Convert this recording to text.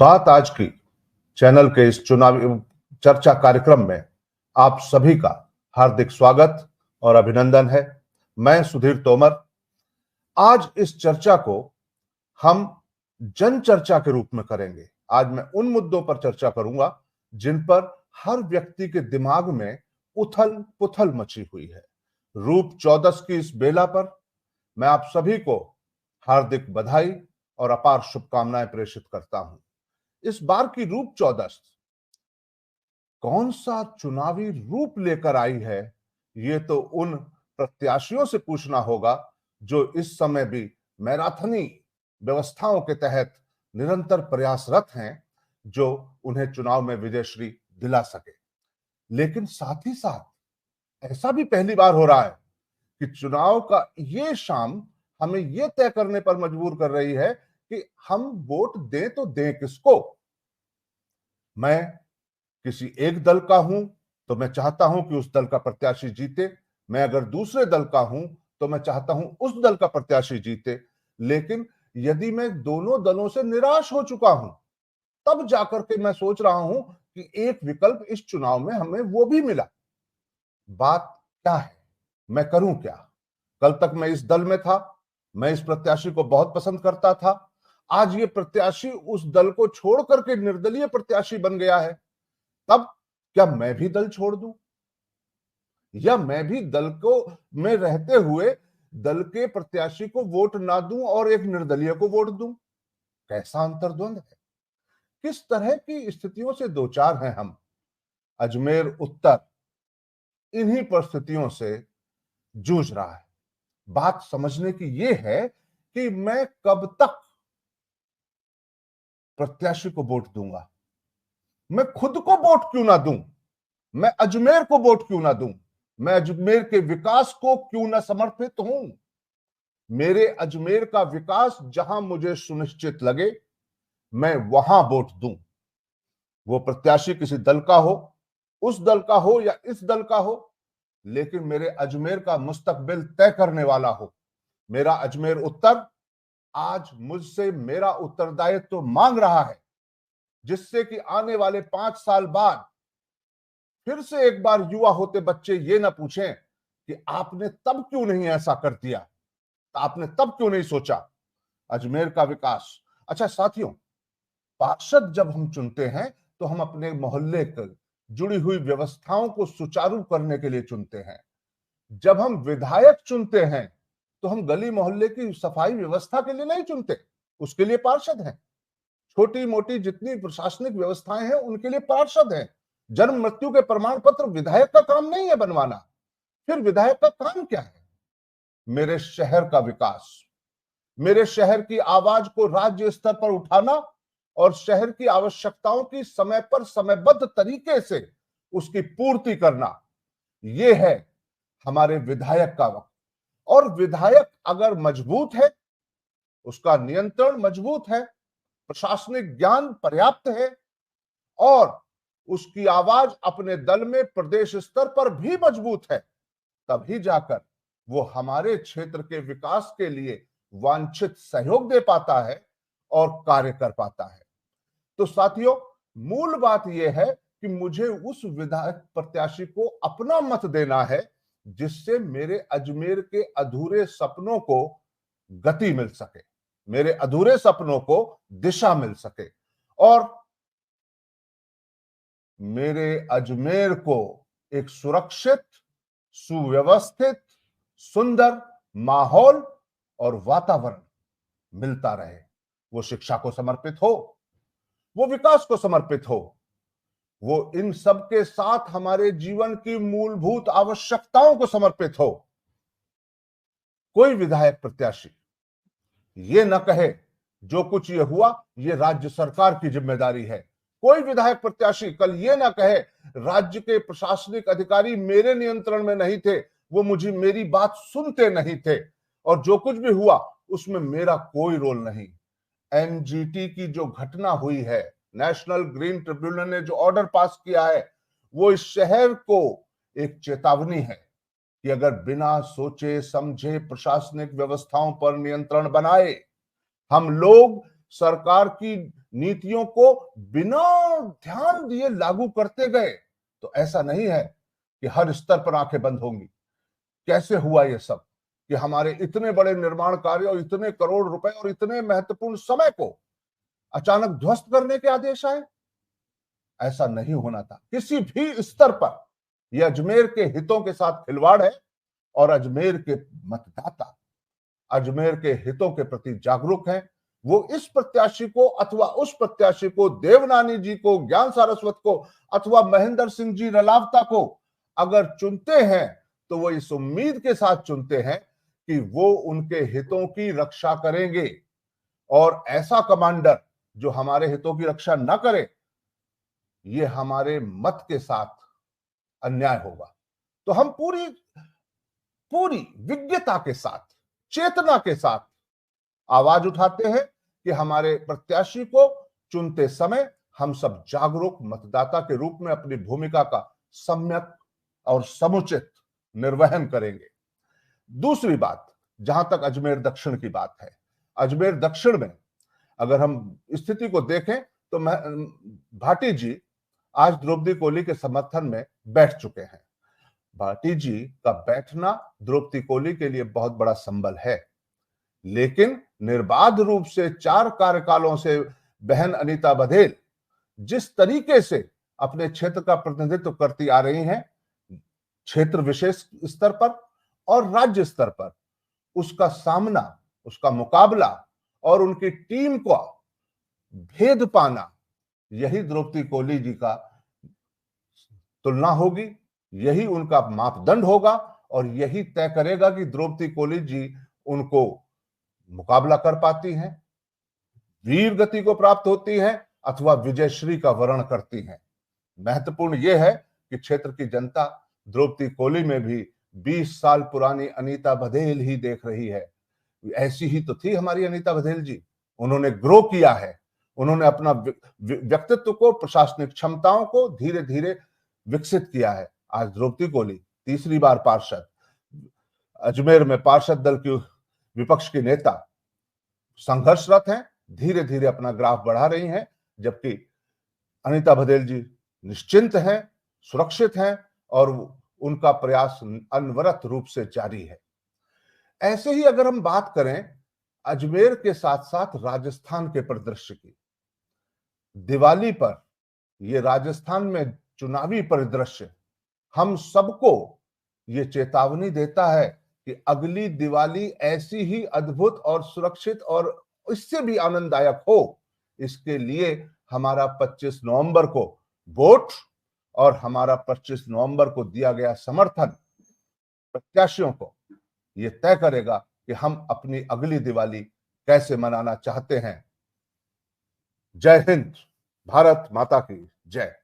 बात आज की चैनल के इस चुनावी चर्चा कार्यक्रम में आप सभी का हार्दिक स्वागत और अभिनंदन है। मैं सुधीर तोमर। आज इस चर्चा को हम जन चर्चा के रूप में करेंगे। आज मैं उन मुद्दों पर चर्चा करूंगा जिन पर हर व्यक्ति के दिमाग में उथल पुथल मची हुई है। रूप चौदस की इस बेला पर मैं आप सभी को हार्दिक बधाई और अपार शुभकामनाएं प्रेषित करता हूं। इस बार की रूप चौदस कौन सा चुनावी रूप लेकर आई है, ये तो उन प्रत्याशियों से पूछना होगा जो इस समय भी मैराथनी व्यवस्थाओं के तहत निरंतर प्रयासरत हैं, जो उन्हें चुनाव में विजयश्री दिला सके। लेकिन साथ ही साथ ऐसा भी पहली बार हो रहा है कि चुनाव का ये शाम हमें यह तय करने पर मजबूर कर रही है कि हम वोट दें तो दें किसको। मैं किसी एक दल का हूं तो मैं चाहता हूं कि उस दल का प्रत्याशी जीते। मैं अगर दूसरे दल का हूं तो मैं चाहता हूं उस दल का प्रत्याशी जीते। लेकिन यदि मैं दोनों दलों से निराश हो चुका हूं, तब जाकर के मैं सोच रहा हूं कि एक विकल्प इस चुनाव में हमें वो भी मिला। बात क्या है, मैं करूं क्या? कल तक मैं इस दल में था, मैं इस प्रत्याशी को बहुत पसंद करता था। आज ये प्रत्याशी उस दल को छोड़ करके निर्दलीय प्रत्याशी बन गया है। तब क्या मैं भी दल छोड़ दूं, या मैं भी दल को में रहते हुए दल के प्रत्याशी को वोट ना दूं और एक निर्दलीय को वोट दूं? कैसा अंतर्द्वंद है। किस तरह की स्थितियों से दो चार हैं हम। अजमेर उत्तर इन्हीं परिस्थितियों से जूझ रहा है। बात समझने की यह है कि मैं कब तक प्रत्याशी को वोट दूंगा। मैं खुद को वोट क्यों ना दूं, मैं अजमेर को वोट क्यों ना दूं, मैं अजमेर के विकास को क्यों ना समर्पित हूं। मेरे अजमेर का विकास जहां मुझे सुनिश्चित लगे, मैं वहां वोट दूं। वो प्रत्याशी किसी दल का हो, उस दल का हो या इस दल का हो, लेकिन मेरे अजमेर का मुस्तकबिल तय करने वाला हो। मेरा अजमेर उत्तर आज मुझसे मेरा उत्तरदायित्व तो मांग रहा है, जिससे कि आने वाले 5 साल बाद फिर से एक बार युवा होते बच्चे ये ना पूछें कि आपने तब क्यों नहीं ऐसा कर दिया, आपने तब क्यों नहीं सोचा। अजमेर का विकास। अच्छा साथियों, पार्षद जब हम चुनते हैं तो हम अपने मोहल्ले की जुड़ी हुई व्यवस्थाओं को सुचारू करने के लिए चुनते हैं। जब हम विधायक चुनते हैं तो हम गली मोहल्ले की सफाई व्यवस्था के लिए नहीं चुनते, उसके लिए पार्षद हैं। छोटी मोटी जितनी प्रशासनिक व्यवस्थाएं हैं उनके लिए पार्षद हैं। जन्म मृत्यु के प्रमाण पत्र विधायक का काम नहीं है बनवाना। फिर विधायक का काम क्या है? मेरे शहर का विकास, मेरे शहर की आवाज को राज्य स्तर पर उठाना और शहर की आवश्यकताओं की समय पर समयबद्ध तरीके से उसकी पूर्ति करना, यह है हमारे विधायक का वक्त। और विधायक अगर मजबूत है, उसका नियंत्रण मजबूत है, प्रशासनिक ज्ञान पर्याप्त है और उसकी आवाज अपने दल में प्रदेश स्तर पर भी मजबूत है, तभी जाकर वो हमारे क्षेत्र के विकास के लिए वांछित सहयोग दे पाता है और कार्य कर पाता है। तो साथियों, मूल बात यह है कि मुझे उस विधायक प्रत्याशी को अपना मत देना है जिससे मेरे अजमेर के अधूरे सपनों को गति मिल सके, मेरे अधूरे सपनों को दिशा मिल सके और मेरे अजमेर को एक सुरक्षित, सुव्यवस्थित, सुंदर माहौल और वातावरण मिलता रहे। वो शिक्षा को समर्पित हो, वो विकास को समर्पित हो, वो इन सब के साथ हमारे जीवन की मूलभूत आवश्यकताओं को समर्पित हो। कोई विधायक प्रत्याशी ये न कहे जो कुछ ये हुआ ये राज्य सरकार की जिम्मेदारी है। कोई विधायक प्रत्याशी कल ये ना कहे राज्य के प्रशासनिक अधिकारी मेरे नियंत्रण में नहीं थे, वो मुझे मेरी बात सुनते नहीं थे और जो कुछ भी हुआ उसमें मेरा कोई रोल नहीं। एनजीटी की जो घटना हुई है, नेशनल ग्रीन ट्रिब्यूनल ने जो ऑर्डर पास किया है, वो इस शहर को एक चेतावनी है कि अगर बिना सोचे समझे प्रशासनिक व्यवस्थाओं पर नियंत्रण बनाए हम लोग सरकार की नीतियों को बिना ध्यान दिए लागू करते गए, तो ऐसा नहीं है कि हर स्तर पर आंखें बंद होंगी। कैसे हुआ ये सब कि हमारे इतने बड़े निर्माण कार्य और इतने करोड़ रुपए और इतने महत्वपूर्ण समय को अचानक ध्वस्त करने के आदेश आए? ऐसा नहीं होना था किसी भी स्तर पर। यह अजमेर के हितों के साथ खिलवाड़ है और अजमेर के मतदाता अजमेर के हितों के प्रति जागरूक हैं। वो इस प्रत्याशी को अथवा उस प्रत्याशी को, देवनानी जी को, ज्ञान सारस्वत को अथवा महेंद्र सिंह जी रलावता को अगर चुनते हैं तो वो इस उम्मीद के साथ चुनते हैं कि वो उनके हितों की रक्षा करेंगे, और ऐसा कमांडर जो हमारे हितों की रक्षा न करे, ये हमारे मत के साथ अन्याय होगा। तो हम पूरी पूरी विज्ञता के साथ, चेतना के साथ आवाज उठाते हैं कि हमारे प्रत्याशी को चुनते समय हम सब जागरूक मतदाता के रूप में अपनी भूमिका का सम्यक और समुचित निर्वहन करेंगे। दूसरी बात, जहां तक अजमेर दक्षिण की बात है, अजमेर दक्षिण में अगर हम स्थिति को देखें तो भाटी जी आज द्रौपदी कोली के समर्थन में बैठ चुके हैं। भाटी जी का बैठना द्रौपदी कोली के लिए बहुत बड़ा संबल है, लेकिन निर्बाध रूप से 4 कार्यकालों से बहन अनीता बघेल जिस तरीके से अपने क्षेत्र का प्रतिनिधित्व करती आ रही हैं, क्षेत्र विशेष स्तर पर और राज्य स्तर पर, उसका सामना, उसका मुकाबला और उनकी टीम को भेद पाना, यही द्रौपदी कोली जी का तुलना होगी, यही उनका मापदंड होगा और यही तय करेगा कि द्रौपदी कोली जी उनको मुकाबला कर पाती हैं, वीर गति को प्राप्त होती हैं अथवा विजयश्री का वर्ण करती हैं। महत्वपूर्ण यह है कि क्षेत्र की जनता द्रौपदी कोली में भी 20 साल पुरानी अनीता बघेल ही देख रही है। ऐसी ही तो थी हमारी अनीता बघेल जी। उन्होंने ग्रो किया है, उन्होंने अपना व्यक्तित्व को, प्रशासनिक क्षमताओं को धीरे धीरे विकसित किया है। आज द्रौपदी कोली तीसरी बार पार्षद, अजमेर में पार्षद दल की विपक्ष की नेता संघर्षरत हैं, धीरे धीरे अपना ग्राफ बढ़ा रही हैं, जबकि अनीता बघेल जी निश्चिंत हैं, सुरक्षित हैं और उनका प्रयास अनवरत रूप से जारी है। ऐसे ही अगर हम बात करें अजमेर के साथ साथ राजस्थान के परिदृश्य की, दिवाली पर यह राजस्थान में चुनावी परिदृश्य हम सबको ये चेतावनी देता है कि अगली दिवाली ऐसी ही अद्भुत और सुरक्षित और इससे भी आनंददायक हो। इसके लिए हमारा 25 नवंबर को वोट और हमारा 25 नवंबर को दिया गया समर्थन प्रत्याशियों को ये तय करेगा कि हम अपनी अगली दिवाली कैसे मनाना चाहते हैं। जय हिंद, भारत माता की जय।